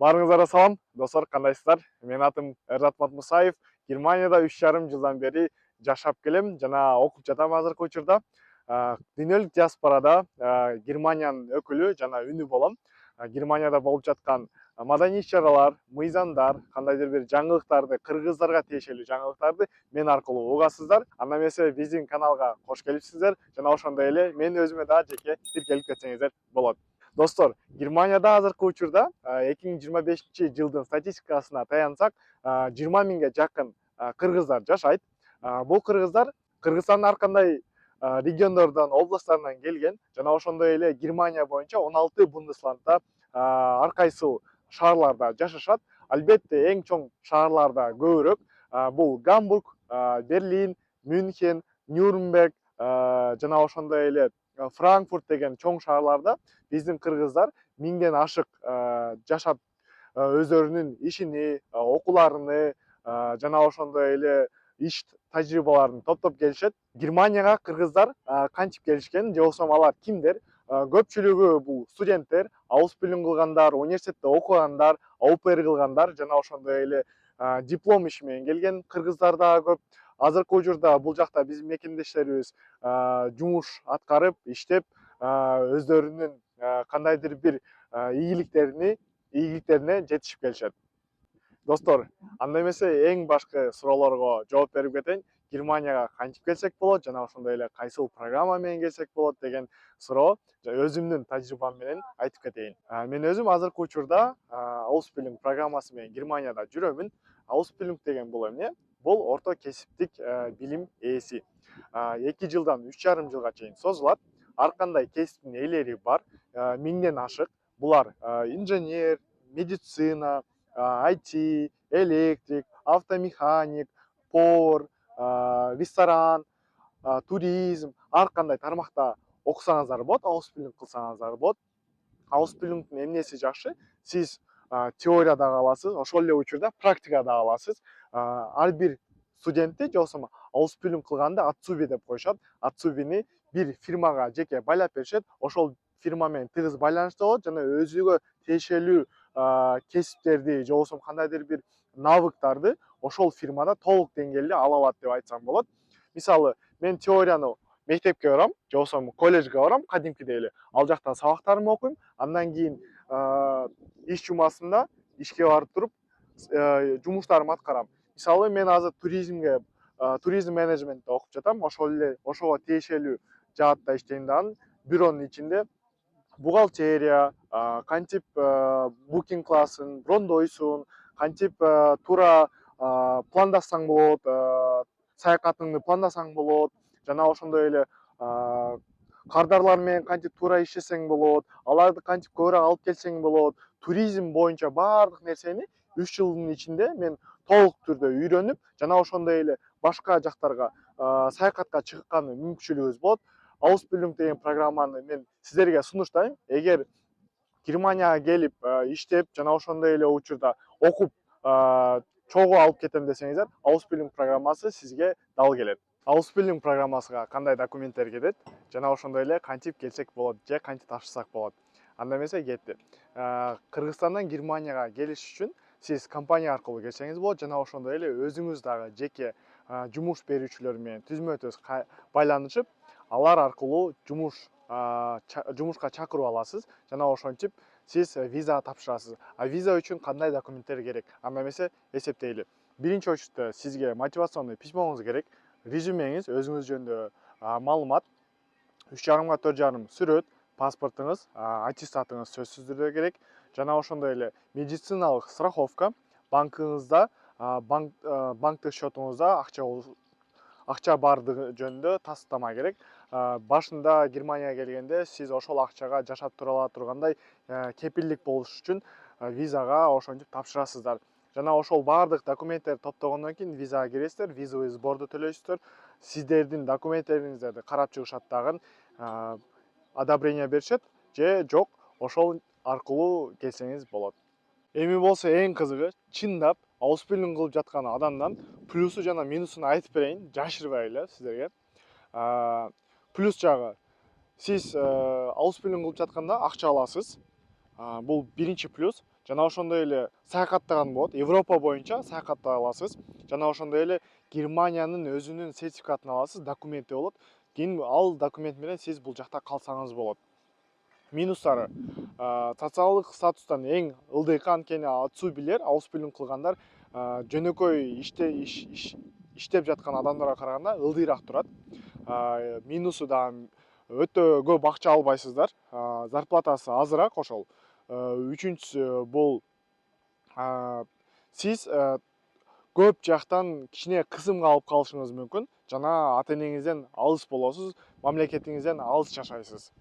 Барыңыздарга салам, достор, кандайсыздар? Менин атым Эрзат Матмусаев. Германияда 3,5 жылдан бери жашап келем жана окуп жатам азыркы учурда. Дүйнөлүк диаспорада Германиянын өкүлү жана үнү болом. Германияда болуп жаткан маданий иш-чаралар, мыйзамдар, кандайдыр бир жаңылыктарды, кыргыздарга тиешелүү жаңылыктарды мен аркылуу угасыздар. Анда эмесе биздин каналга кош келипсиздер жана ошондой эле мен өзүмө да жеке тиркелип кетсеңиздер болот. Достор, Германияда азыркы учурда 2025-жылдын статистикасына таянсак, 20 миңге жакын кыргыздар жашайт. Бул кыргыздар Кыргызстандын ар кандай региондордон, областтарынан келген жана ошондой эле Германия боюнча 16 бундесландда ар кайсыл шаарларда жашашат. Албетте эң чоң шаарларда көбүрөөк бул Гамбург, Берлин, Мюнхен, Нюрнберг жана ошондой эле Франкфурт деген чоң шаарларда биздин кыргыздар миңден ашык жашап өздөрүнүн ишини, окууларыны жана ошондой эле иш тажрыйбаларын топтоп келишет. Германияга кыргыздар кантип келишкен, же болбосо алар кимдер? Көпчүлүгү бул студенттер, алыс билим кылгандар, университетте окугандар, ОПР кылгандар жана ошондой эле диплом иши менен келген кыргыздар дагы көп. Азыркы учурда бул жакта биздин мекендештерибиз жумуш аткарып, иштеп, өздөрүнүн кандайдыр бир ийгиликтерине жетишип келишет. Достор, анда эмесе эң башкы суроолорго жооп берип кетейин. Германияга кантип келсек болот жана ошондой эле кайсыл программа менен келсек болот деген суроо өзүмдүн тажрыйбам менен айтып кетейин. Мен өзүм азыркы учурда Ausbildung программасы менен Германияда жүрөмүн. Ausbildung деген бул эмне? Бул орто кесиптик билим ээси. 2 жылдан 3,5 жылга чейин созулат. Ар кандай кесиптин ээлери бар, миңден ашык. Булар инженер, медицина, IT, электрик, автомеханик, повар, ресторан, туризм, ар кандай тармакта окусаңыздар болот, Ausbildung кылсаңыздар болот. Ausbildungдун эмнеси жакшы? Сиз теорияда каласыз, ошол эле учурда практикада каласыз. Ар бир студентти же болбосо Ausbildung кылганда Ацуби деп коюшат. Ацубини бир фирмага жеке байлап беришет. Ошол фирма менен тыгыз байланышта болот жана өзүгө тиешелүү кесиптерди же болбосо кандайдыр бир навыктарды ошол фирмада толук деңгээлде ала алат деп айтсам болот. Мисалы, мен теорияны мектепке барам, же болбосо колледжге барам, кадимкидей эле. Ал жакта сабактарымды окуйм, андан кийин иш жумасында ишке барып туруп жумуштарымды аткарам. Мисалы, мен азыр туризм менеджментте окуп жатам, ошого тиешелүү жаатта иштейм дагы. Бюронун ичинде бухгалтерия, кантип букинг кыласың, брондойсуң, кантип туура пландасаң болот, саякатыңды пландасаң болот, жана ошондой эле кардарлар менен кантип туура иштесең болот, аларды кантип көбүрөөк алып келсең болот. Туризм боюнча баардык нерсени 3 жылдын ичинде мен толук түрдө үйрөнүп, жана ошондой эле башка жактарга саякатка чыккан мүмкүнчүлүгүбүз болот. Ausbildung деген программаны мен сиздерге сунуштайм. Эгер Германияга келип иштеп жана ошондой эле учурда окуп чогуу алып кетем десеңиздер, Ausbildung программасы сизге дал келет. Ausbildung программасыга кандай документтер кетет жана ошондой эле кантип келсек болот же кантип тапшырсак болот. Анда эмесе кетти. Кыргызстандан Германияга келиш үчүн сиз компания аркылуу келсеңиз болот жана ошондой эле өзүңүз дагы жеке жумуш берүүчүлөр менен түзмө-түз байланышып, алар аркылуу жумушка чакырып аласыз жана ошентип сиз виза тапшырасыз. Виза үчүн кандай документтер керек? Анда эмесе эсептейли. Биринчи очередте сизге мотивационный письмоңуз керек, резюмеңиз, өзүңүз жөнүндө маалымат, 3,5 га 4,5 сүрөт, паспортуңуз, аттестатыңыз сөзсүз түрдө керек, жана ошондой эле медициналык страховка, банкыңызда, банктык счетуңузда акча бардыгы жөнүндө тастама керек. Башында Германияга келгенде сиз ошол акчага жашап тура ала тургандай кепилдик болуш үчүн визага ошентип тапшырасыздар. Жана ошол баардык документтерди топтогондон кийин визага киресиздер, визовый сборду төлөйсүздөр. Сиздердин документтериңиздерди карап чыгышат дагы, одобрение беришет же жок, ошол аркылуу келсеңиз болот. Эми болсо эң кызыгы, чындап Ausbildung кылып жаткан адамдан плюсу жана минусун айтып берейин, жашырбай эле сиздерге. Плюс жагы, сиз Ausbildung кылып жатканда акча аласыз. Бул биринчи плюс. Жана ошондой эле саякаттаган болот. Европа боюнча саякаттай аласыз. Жана ошондой эле Германиянын өзүнүн сертификатын аласыз, документи болот. Кийин ал документ менен сиз бул жакта калсаңыз болот. Минустары: социалдык статустан эң ылдыйкы, анткени ат-суу билер, ауыз билим кылгандар жөнөкөй иштеп жаткан адамдарга караганда ылдыйраак турат. Минусу дагы өтө көп акча албайсыздар, зарплатасы азыраак ошол. Үчүнчүсү бул сиз көп жактан кичине кысымга алып калышыңыз мүмкүн жана ата энеңизден алыс болосуз, мамлекетиңизден алыс жашайсыз.